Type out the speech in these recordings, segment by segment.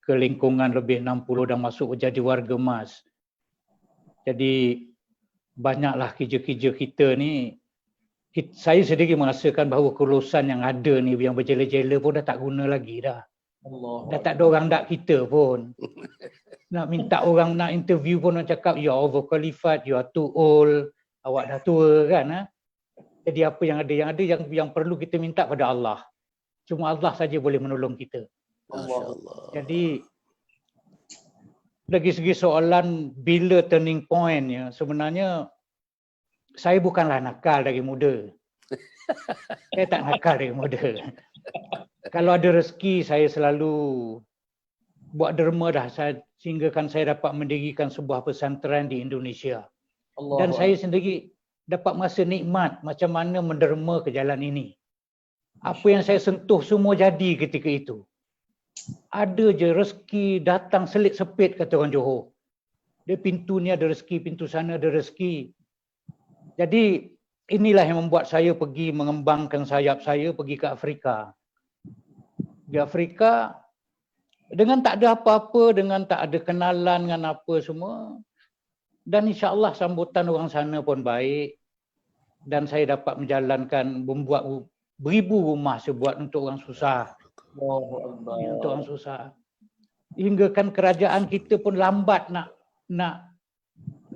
ke lingkungan lebih 60 dah masuk jadi warga emas. Jadi banyaklah kerja-kerja kita ni, saya sendiri merasakan bahawa kelulusan yang ada ni, yang berjela-jela pun dah tak guna lagi dah. Dah tak ada orang nak kita pun. Nak minta orang nak interview pun orang cakap, you are overqualified, you are too old, awak dah tua kan. Ha? Jadi apa yang ada yang perlu kita minta pada Allah. Cuma Allah saja boleh menolong kita. Masya-Allah. Jadi dari segi soalan bila turning point ya, sebenarnya saya bukanlah nakal dari muda. Saya tak nakal dari muda. Kalau ada rezeki saya selalu buat derma dah, sehinggakan saya dapat mendirikan sebuah pesantren di Indonesia. Dan saya sendiri dapat masa nikmat macam mana menderma ke jalan ini. Apa yang saya sentuh semua jadi ketika itu. Ada je rezeki datang selit sepit, kata orang Johor. Dia pintu ni ada rezeki, pintu sana ada rezeki. Jadi inilah yang membuat saya pergi mengembangkan sayap saya, pergi ke Afrika. Di Afrika dengan tak ada apa-apa, dengan tak ada kenalan dengan apa semua. Dan insya-Allah sambutan orang sana pun baik. Dan saya dapat menjalankan, membuat beribu rumah saya buat untuk orang susah. Untuk orang susah. Hingga kan kerajaan kita pun lambat nak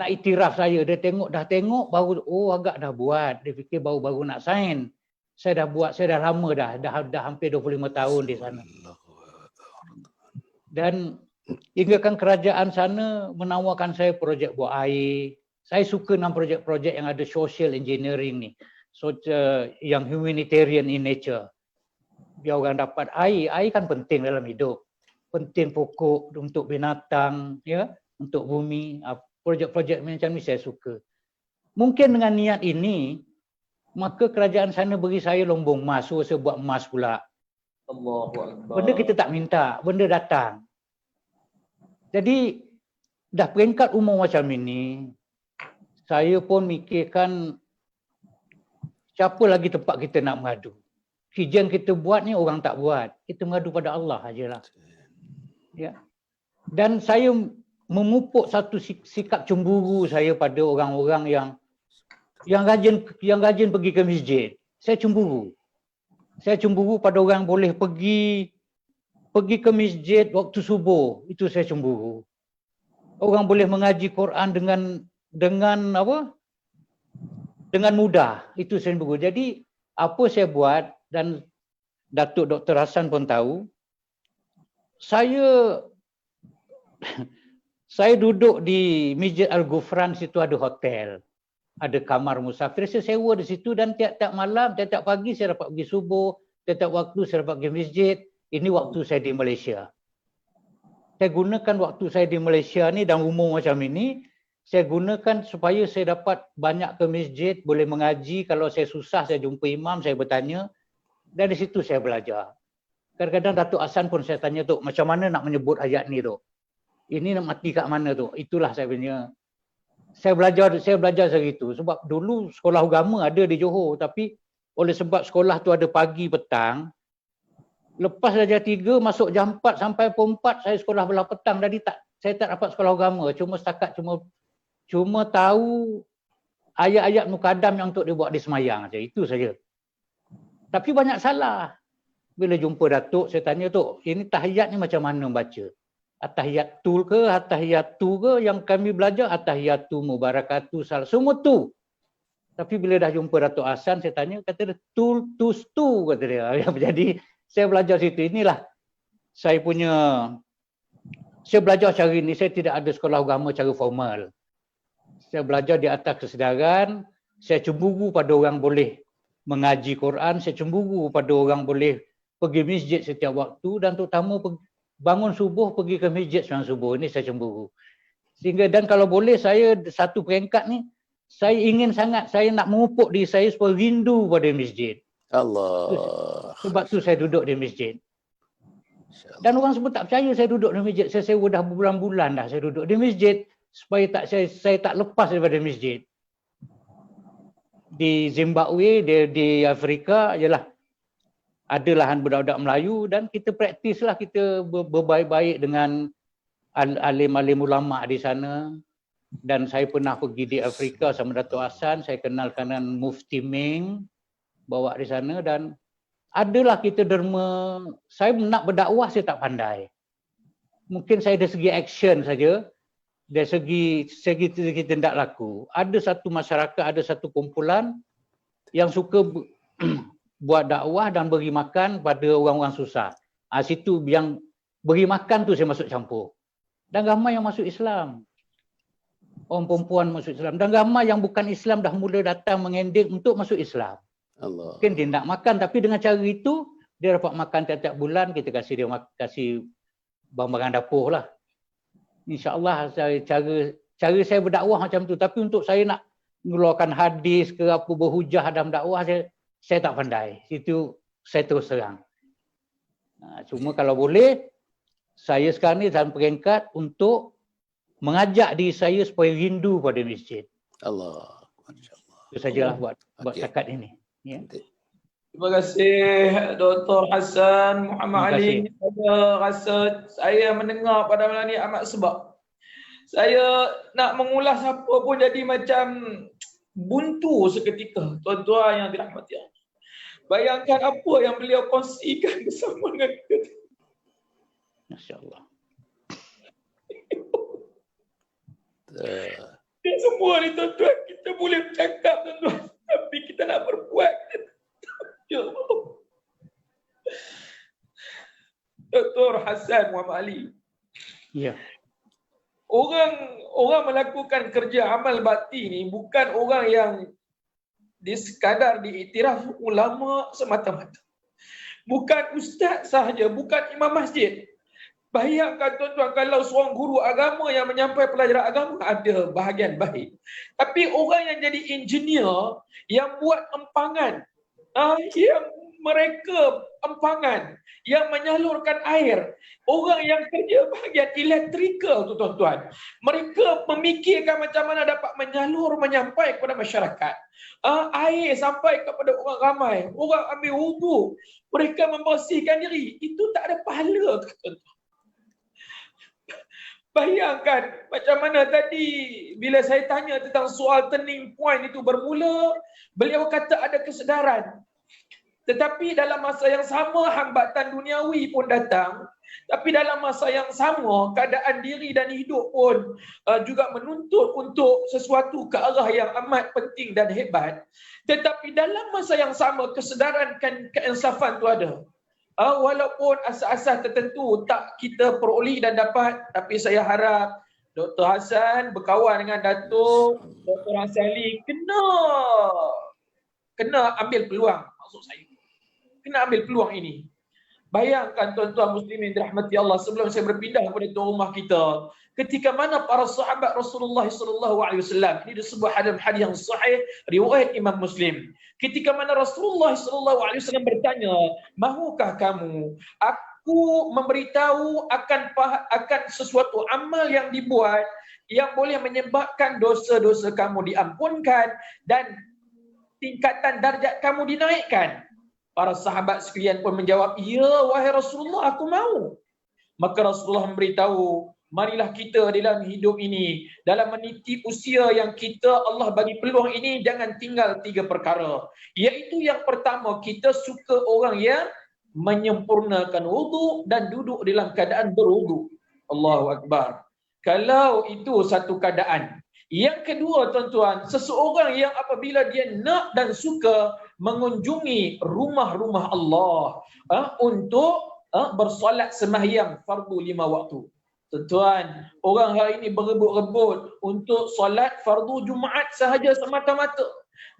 iktiraf saya. Dia dah tengok baru agak dah buat. Dia fikir baru nak sign. Saya dah buat, saya dah lama dah hampir 25 tahun di sana. Dan hingga kan kerajaan sana menawarkan saya projek buat air. Saya suka dengan projek-projek yang ada social engineering ni. Yang humanitarian in nature. Biar orang dapat air. Air kan penting dalam hidup. Penting pokok untuk binatang, ya, untuk bumi. Projek-projek macam ni saya suka. Mungkin dengan niat ini, maka kerajaan sana beri saya lombong emas. So saya buat emas pula. Benda kita tak minta, benda datang. Jadi dah peringkat umur macam ini, saya pun mikirkan siapa lagi tempat kita nak mengadu. Kerja yang kita buat ni orang tak buat. Kita mengadu pada Allah ajalah. Ya. Dan saya memupuk satu sikap cemburu saya pada orang-orang yang rajin pergi ke masjid. Saya cemburu. Saya cemburu pada orang boleh pergi ke masjid waktu subuh. Itu saya cemburu. Orang boleh mengaji Quran dengan apa? Dengan mudah. Itu saya cemburu. Jadi apa saya buat, dan Datuk Dr. Hassan pun tahu, saya duduk di Masjid Al-Ghufran, situ ada hotel. Ada kamar musafir, saya sewa di situ, dan tiap-tiap malam, tiap-tiap pagi saya dapat pergi subuh, tiap-tiap waktu saya dapat pergi masjid. Ini waktu saya di Malaysia. Saya gunakan waktu saya di Malaysia ni dan umur macam ini, saya gunakan supaya saya dapat banyak ke masjid, boleh mengaji. Kalau saya susah, saya jumpa imam, saya bertanya. Dan di situ saya belajar. Kadang-kadang Datuk Hassan pun saya tanya, Tok, macam mana nak menyebut ayat ni, Tok? Ini nak mati kat mana, Tok? Itulah saya punya. Saya belajar segitu. Sebab dulu sekolah agama ada di Johor, tapi oleh sebab sekolah tu ada pagi petang, lepas darjah 3 masuk jam 4 sampai pukul 4 saya sekolah belah petang. Jadi saya tak dapat sekolah agama. Cuma tahu ayat-ayat mukadam yang untuk dibuat di semayang saja. Itu saja. Tapi banyak salah. Bila jumpa Datuk, saya tanya, Tok, ini tahiyat ni macam mana baca? At-tahiyatul ke, at-tahiyatu ke, yang kami belajar at-tahiyatu, mubarakatu, salah. Semua tu. Tapi bila dah jumpa Datuk Hassan, saya tanya, kata dia, tus tu, kata dia. Jadi, saya belajar situ. Inilah saya belajar cara ini. Saya tidak ada sekolah agama cara formal. Saya belajar di atas kesedaran. Saya cemburu pada orang boleh mengaji Quran. Saya cemburu pada orang boleh pergi masjid setiap waktu. Dan terutama bangun subuh pergi ke masjid sembahyang subuh. Ini saya cemburu. Sehingga, dan kalau boleh saya satu peringkat ni, saya ingin sangat, saya nak memupuk diri saya supaya rindu pada masjid. Allah. Sebab tu saya duduk di masjid. Dan orang semua tak percaya saya duduk di masjid. Saya sewa dah berbulan-bulan dah saya duduk di masjid supaya saya tak lepas daripada masjid. Di Zimbabwe, di Afrika, ialah ada lahan budak-budak Melayu dan kita praktislah, kita berbaik-baik dengan alim-alim ulama di sana. Dan saya pernah pergi di Afrika sama Datuk Hassan, saya kenal kanan Mufti Ming, bawa di sana, dan adalah kita derma. Saya nak berdakwah, saya tak pandai. Mungkin saya dari segi action saja, dari segi tindak laku. Ada satu masyarakat, ada satu kumpulan yang suka buat dakwah dan beri makan pada orang-orang susah. Situ yang beri makan tu saya masuk campur. Dan ramai yang masuk Islam. Orang perempuan masuk Islam. Dan ramai yang bukan Islam dah mula datang mengendik untuk masuk Islam. Allah. Mungkin dia nak makan, tapi dengan cara itu, dia dapat makan tiap-tiap bulan, kita kasih dia kasih barang-barang dapur lah. InsyaAllah cara saya berdakwah macam tu. Tapi untuk saya nak mengeluarkan hadis ke apa, berhujah dalam dakwah, saya tak pandai. Itu saya terus terang. Cuma kalau boleh, saya sekarang ni dalam peringkat untuk mengajak diri saya supaya rindu pada masjid. Allah. Itu sajalah buat setakat ini. Ya. Terima kasih Dr. Hassan Muhammad Ali. Saya rasa saya mendengar pada malam ni amat sebab. Saya nak mengulas apa pun jadi macam buntu seketika. Tuan-tuan yang dirahmati Allah. Bayangkan apa yang beliau kongsikan bersama dengan kita. Masya-Allah. Semua ni tuan-tuan, kita boleh bercakap tuan-tuan, tapi kita nak berbuat. Ya Allah. Dr. Hassan Muhammad Ali. Ya. Orang melakukan kerja amal bakti ni bukan orang yang sekadar diiktiraf ulama semata-mata. Bukan ustaz sahaja, bukan imam masjid. Bayangkan tuan-tuan, kalau seorang guru agama yang menyampaikan pelajaran agama ada bahagian baik. Tapi orang yang jadi engineer, yang buat empangan, yang mereka empangan, yang menyalurkan air, orang yang kerja bahagian elektrikal tu tuan-tuan, mereka memikirkan macam mana dapat menyampaikan kepada masyarakat. Air sampai kepada orang ramai, orang ambil wudu, mereka membersihkan diri, itu tak ada pahala tuan-tuan. Bayangkan macam mana tadi bila saya tanya tentang soal turning point itu bermula, beliau kata ada kesedaran. Tetapi dalam masa yang sama hambatan duniawi pun datang. Tapi dalam masa yang sama keadaan diri dan hidup pun juga menuntut untuk sesuatu ke arah yang amat penting dan hebat. Tetapi dalam masa yang sama kesedaran keinsafan itu ada. Walaupun asas-asas tertentu tak kita peroleh dan dapat, tapi saya harap Dr. Hassan berkawan dengan Datuk Dr. Hassan Ali kena ambil peluang, maksud saya. Kena ambil peluang ini. Bayangkan tuan-tuan muslimin dirahmati Allah, sebelum saya berpindah kepada tuan rumah kita, ketika mana para sahabat Rasulullah SAW, ini disebut hadis yang sahih riwayat Imam Muslim. Ketika mana Rasulullah SAW bertanya, "Mahukah kamu aku memberitahu akan sesuatu amal yang dibuat yang boleh menyebabkan dosa-dosa kamu diampunkan dan tingkatan darjat kamu dinaikkan?" Para sahabat sekalian pun menjawab, "Ya wahai Rasulullah, aku mau." Maka Rasulullah memberitahu, marilah kita dalam hidup ini, dalam meniti usia yang kita Allah bagi peluang ini, jangan tinggal 3 perkara. Iaitu yang pertama, kita suka orang yang menyempurnakan wudu dan duduk dalam keadaan berwudu. Allahu Akbar. Kalau itu satu keadaan. Yang kedua tuan-tuan, seseorang yang apabila dia nak dan suka mengunjungi rumah-rumah Allah untuk bersolat sembahyang fardu 5 waktu. Tuan-tuan, orang hari ini berebut-rebut untuk solat fardu Jumaat sahaja semata-mata.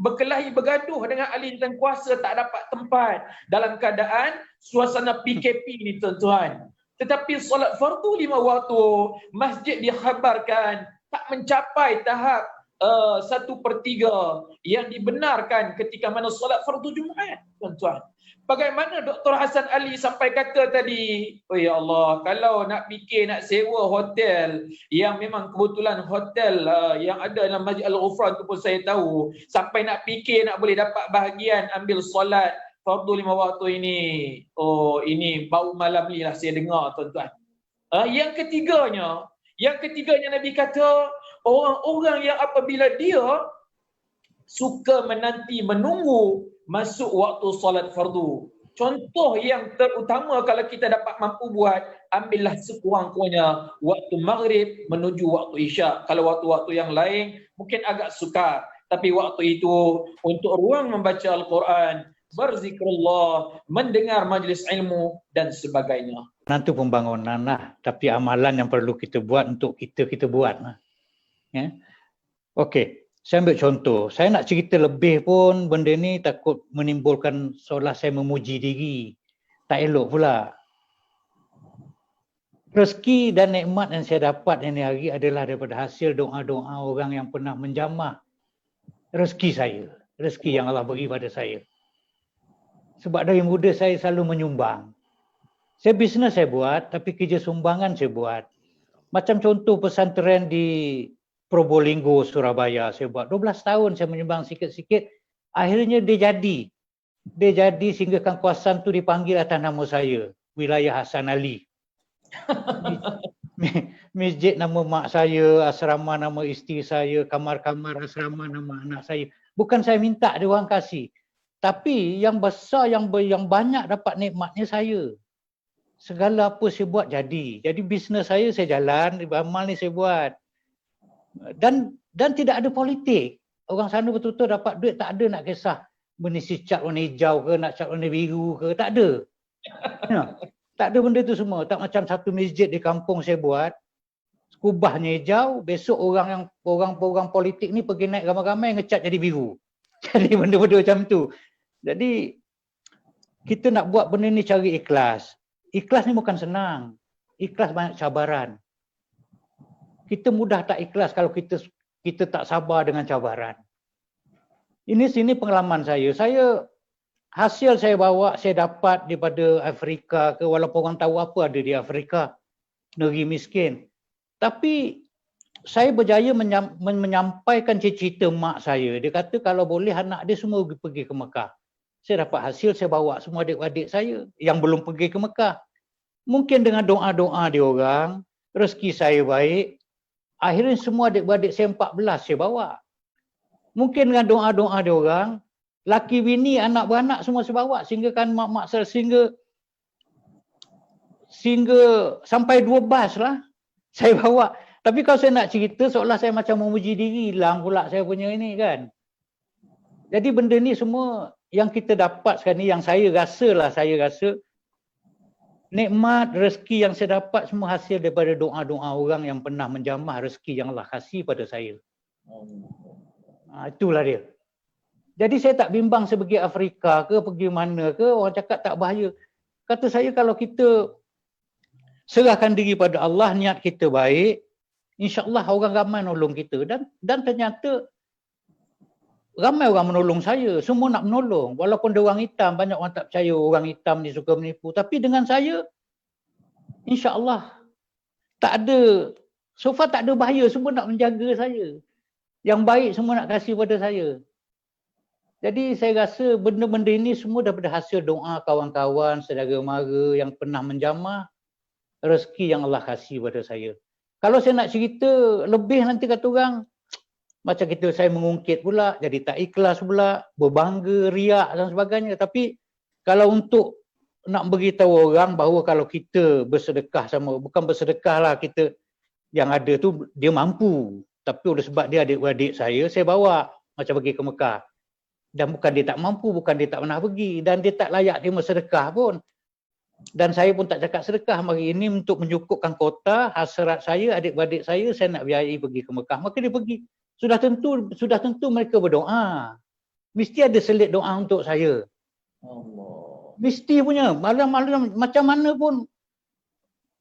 Berkelahi bergaduh dengan ahli dan kuasa, tak dapat tempat dalam keadaan suasana PKP ni tuan-tuan. Tetapi solat fardu 5 waktu, masjid dikhabarkan tak mencapai tahap 1/3 yang dibenarkan ketika mana solat fardu Jumaat, tuan-tuan. Bagaimana Dr. Hassan Ali sampai kata tadi, oh ya Allah, kalau nak fikir nak sewa hotel yang memang kebetulan hotel yang ada dalam Masjid Al-Ghufran tu pun saya tahu, sampai nak fikir nak boleh dapat bahagian ambil solat fardu 5 waktu ini. Oh, ini bau malam ni lah saya dengar tuan-tuan. Yang ketiganya Nabi kata, orang-orang yang apabila dia suka menunggu masuk waktu solat fardu. Contoh yang terutama kalau kita dapat mampu buat, ambillah sekurang-kurangnya waktu maghrib menuju waktu isyak. Kalau waktu-waktu yang lain mungkin agak sukar, tapi waktu itu untuk ruang membaca Al-Quran, berzikrullah, mendengar majlis ilmu dan sebagainya. Nanti pembangunan lah, tapi amalan yang perlu kita buat untuk kita buat lah. Ya. Okey, saya ambil contoh. Saya nak cerita lebih pun benda ni takut menimbulkan seolah saya memuji diri. Tak elok pula. Rezeki dan nikmat yang saya dapat ini hari adalah daripada hasil doa-doa orang yang pernah menjamah rezeki saya. Rezeki yang Allah beri pada saya. Sebab dari muda saya selalu menyumbang. Saya bisnes saya buat, tapi kerja sumbangan saya buat. Macam contoh pesantren di Probolinggo, Surabaya, saya buat 12 tahun saya menyumbang sikit-sikit. Akhirnya dia jadi. Dia jadi sehingga kawasan tu dipanggil atas nama saya, wilayah Hasan Ali. Masjid nama mak saya, asrama nama isteri saya, kamar-kamar asrama nama anak saya. Bukan saya minta dia orang kasih. Tapi yang besar, yang banyak dapat nikmatnya saya. Segala apa saya buat jadi. Jadi bisnes saya jalan, amal ni saya buat. Dan tidak ada politik. Orang sana betul-betul dapat duit, tak ada nak kisah mengisi cat warna hijau ke, nak cat warna biru ke, tak ada. Ya, tak ada benda tu semua. Tak macam satu masjid di kampung saya buat, kubahnya hijau, besok orang politik ni pergi naik ramai-ramai ngecat jadi biru. Jadi benda-benda macam tu. Jadi kita nak buat benda ni cari ikhlas. Ikhlas ni bukan senang. Ikhlas banyak cabaran. Kita mudah tak ikhlas kalau kita tak sabar dengan cabaran. Sini pengalaman saya. Hasil saya bawa, saya dapat daripada Afrika ke, walaupun orang tahu apa ada di Afrika, negeri miskin. Tapi saya berjaya menyampaikan cita-cita mak saya. Dia kata kalau boleh anak dia semua pergi ke Mekah. Saya dapat hasil, saya bawa semua adik-adik saya yang belum pergi ke Mekah. Mungkin dengan doa-doa dia orang, rezeki saya baik, akhirnya semua adik-adik saya 14 saya bawa. Mungkin dengan doa-doa dia orang, laki bini, anak beranak semua saya bawa. Sehingga kan mak-mak saya, sehingga sampai 2 bas lah saya bawa. Tapi kalau saya nak cerita seolah saya macam memuji diri, hilang pula saya punya ini kan. Jadi benda ni semua yang kita dapat sekarang ni, yang saya rasa nikmat rezeki yang saya dapat semua hasil daripada doa-doa orang yang pernah menjamah rezeki yang Allah kasih pada saya. Itulah dia. Jadi saya tak bimbang saya pergi Afrika ke, pergi mana ke, orang cakap tak bahaya. Kata saya kalau kita serahkan diri pada Allah, niat kita baik, insya-Allah orang ramai nolong kita. Dan ternyata ramai orang menolong saya, semua nak menolong. Walaupun dia orang hitam, banyak orang tak percaya orang hitam ni suka menipu. Tapi dengan saya, insya-Allah tak ada, so far tak ada bahaya, semua nak menjaga saya. Yang baik semua nak kasih pada saya. Jadi saya rasa benda-benda ini semua daripada hasil doa kawan-kawan, saudara mara yang pernah menjamah rezeki yang Allah kasih pada saya. Kalau saya nak cerita lebih nanti kata orang, macam kita saya mengungkit pula, jadi tak ikhlas pula, berbangga, riak dan sebagainya. Tapi kalau untuk nak beritahu orang bahawa kalau kita bersedekah sama, bukan bersedekah lah, kita yang ada tu dia mampu. Tapi oleh sebab dia adik-adik saya bawa macam pergi ke Mekah. Dan bukan dia tak mampu, bukan dia tak pernah pergi. Dan dia tak layak terima sedekah pun. Dan saya pun tak cakap sedekah hari ini untuk mencukupkan kota, hasrat saya, adik-adik saya nak biayai pergi ke Mekah. Maka dia pergi. Sudah tentu mereka berdoa. Mesti ada selit doa untuk saya. Allah. Mesti punya. Malam-malam macam mana pun,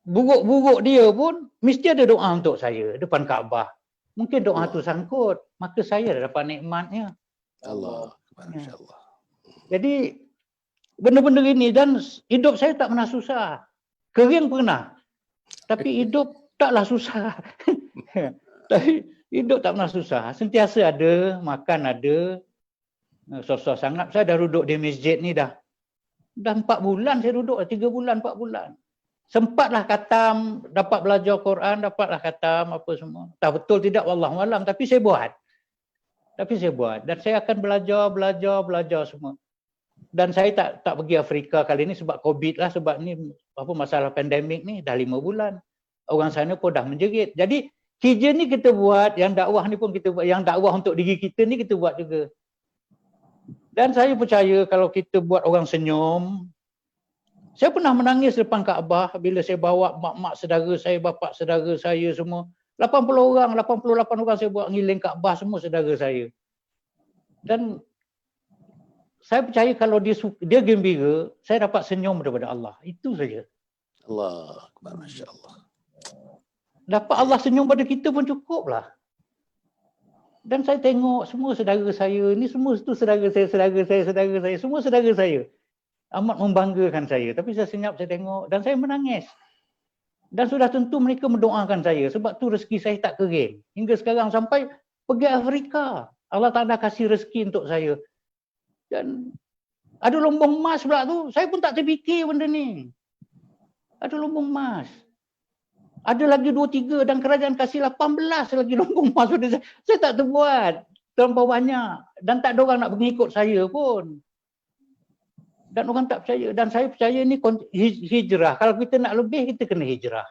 buruk-buruk dia pun, mesti ada doa untuk saya depan Kaabah. Mungkin doa tu sangkut. Maka saya dah dapat nikmatnya. Allah. Masya-Allah. Jadi benda-benda ini, dan hidup saya tak pernah susah. Kering pernah. Tapi hidup taklah susah. Tapi hidup tak pernah susah. Sentiasa ada, makan ada. Susah sangat. Saya dah duduk di masjid ni dah Dah 4 bulan saya duduk, 3 bulan, 4 bulan. Sempatlah khatam, dapat belajar Quran, dapatlah khatam apa semua. Tak betul tidak wallahualam, tapi saya buat. Dan saya akan belajar semua. Dan saya tak pergi Afrika kali ni sebab Covid lah, sebab ni apa masalah pandemik ni dah 5 bulan. Orang sana pun dah menjerit. Jadi kerja ni kita buat, yang dakwah ni pun kita buat, yang dakwah untuk diri kita ni kita buat juga. Dan saya percaya kalau kita buat orang senyum. Saya pernah menangis depan Kaabah bila saya bawa mak-mak saudara saya, bapa saudara saya semua. 80 orang, 88 orang saya buat ngiling Kaabah semua saudara saya. Dan saya percaya kalau dia gembira, saya dapat senyum daripada Allah. Itu saja. Allah Akbar, Masya Allah. Dapat Allah senyum pada kita pun cukuplah. Dan saya tengok semua saudara saya, ni semua itu saudara saya, semua saudara saya. Amat membanggakan saya. Tapi saya senyap, saya tengok dan saya menangis. Dan sudah tentu mereka mendoakan saya sebab tu rezeki saya tak kering. Hingga sekarang sampai pergi Afrika. Allah Ta'ala kasih rezeki untuk saya. Dan ada lumbung emas pula tu. Saya pun tak terfikir benda ni. Ada lumbung emas. Ada lagi 2-3 dan kerajaan kasih 18 lagi lumbung emas pada saya. Saya tak terbuat. Terlampau banyak. Dan tak ada orang nak mengikut saya pun. Dan orang tak percaya. Dan saya percaya ni hijrah. Kalau kita nak lebih, kita kena hijrah.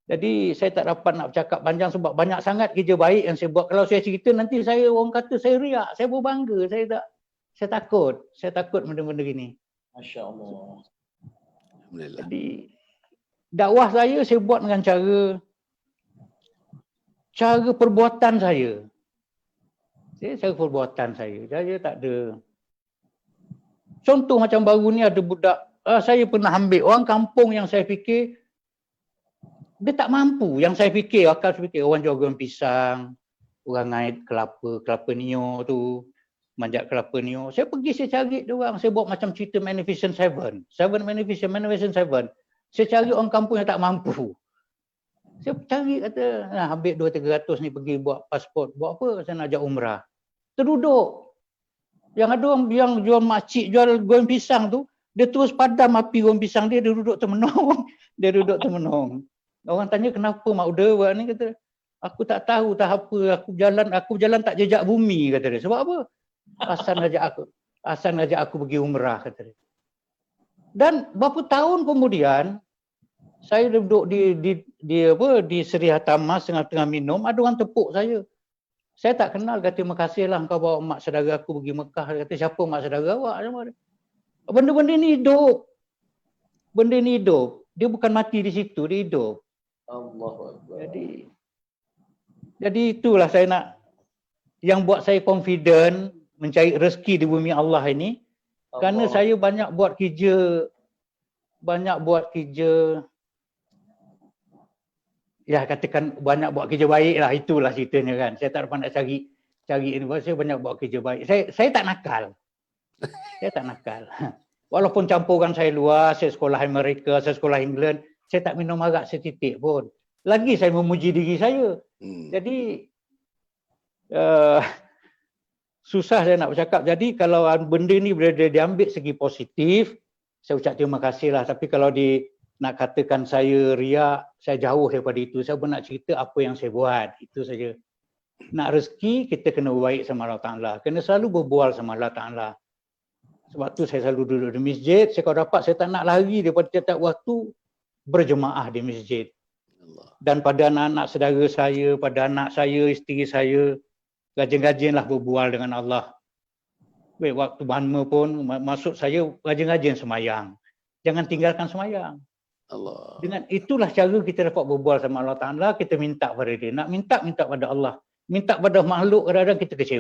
Jadi saya tak dapat nak bercakap panjang sebab banyak sangat kerja baik yang saya buat. Kalau saya cerita nanti orang kata saya riak. Saya berbangga. Saya takut. Saya takut benda-benda gini. Masya Allah. Alhamdulillah. Jadi dakwah saya buat dengan cara perbuatan saya. Cara perbuatan saya. Saya tak ada. Contoh macam baru ni ada budak, saya pernah ambil orang kampung yang saya fikir dia tak mampu. Yang saya fikir, akal saya fikir orang jual goreng pisang, orang ngait kelapa nio tu, manjat kelapa nio. Saya pergi, saya cari dia orang. Saya buat macam cerita Magnificent Seven. Magnificent Seven. Saya cari orang kampung yang tak mampu. Saya cari, kata, ambil 200-300 ni pergi buat pasport. Buat apa? Saya nak ajak umrah. Terduduk. Yang ada orang yang jual makcik, jual goreng pisang tu, dia terus padam api goreng pisang dia duduk termenung. Orang tanya kenapa mak uda buat ni, kata, aku tak tahu tak apa, aku berjalan tak jejak bumi, kata dia. Sebab apa? Hasan ngajak aku pergi umrah, kata dia. Dan berapa tahun kemudian saya duduk di Seri Hatamas tengah minum, ada orang tepuk saya. Saya tak kenal, kata terima kasihlah kau bawa mak saudara aku pergi Mekah. Dia kata siapa mak saudara awak? Benda-benda ni hidup. Benda ni hidup. Dia bukan mati di situ, dia hidup. Allahu Akbar. Jadi itulah saya nak, yang buat saya confident mencari rezeki di bumi Allah ini. Kerana saya banyak buat kerja, ya katakan banyak buat kerja baik lah, itulah ceritanya kan. Saya tak dapat nak cari ini, saya banyak buat kerja baik. Saya tak nakal. Walaupun campuran saya luas, saya sekolah Amerika, saya sekolah England, saya tak minum arak setitik pun. Lagi saya memuji diri saya. Jadi susah saya nak bercakap. Jadi kalau benda ni boleh diambil segi positif, saya ucap terima kasih lah. Tapi kalau nak katakan saya riak, saya jauh daripada itu. Saya pun nak cerita apa yang saya buat. Itu saja. Nak rezeki, kita kena berbaik sama Allah Ta'ala. Kena selalu berbual sama Allah Ta'ala. Sebab tu saya selalu duduk di masjid. Saya kalau dapat, saya tak nak lari daripada tiap-tiap waktu berjemaah di masjid. Dan pada anak-anak saudara saya, pada anak saya, isteri saya, rajin-rajinlah berbual dengan Allah. Baik, waktu mana pun, maksud saya rajin-rajin semayang. Jangan tinggalkan semayang. Allah. Dengan itulah cara kita dapat berbual sama Allah Ta'ala, kita minta pada dia. Nak minta pada Allah. Minta pada makhluk, kadang-kadang kita kecewa.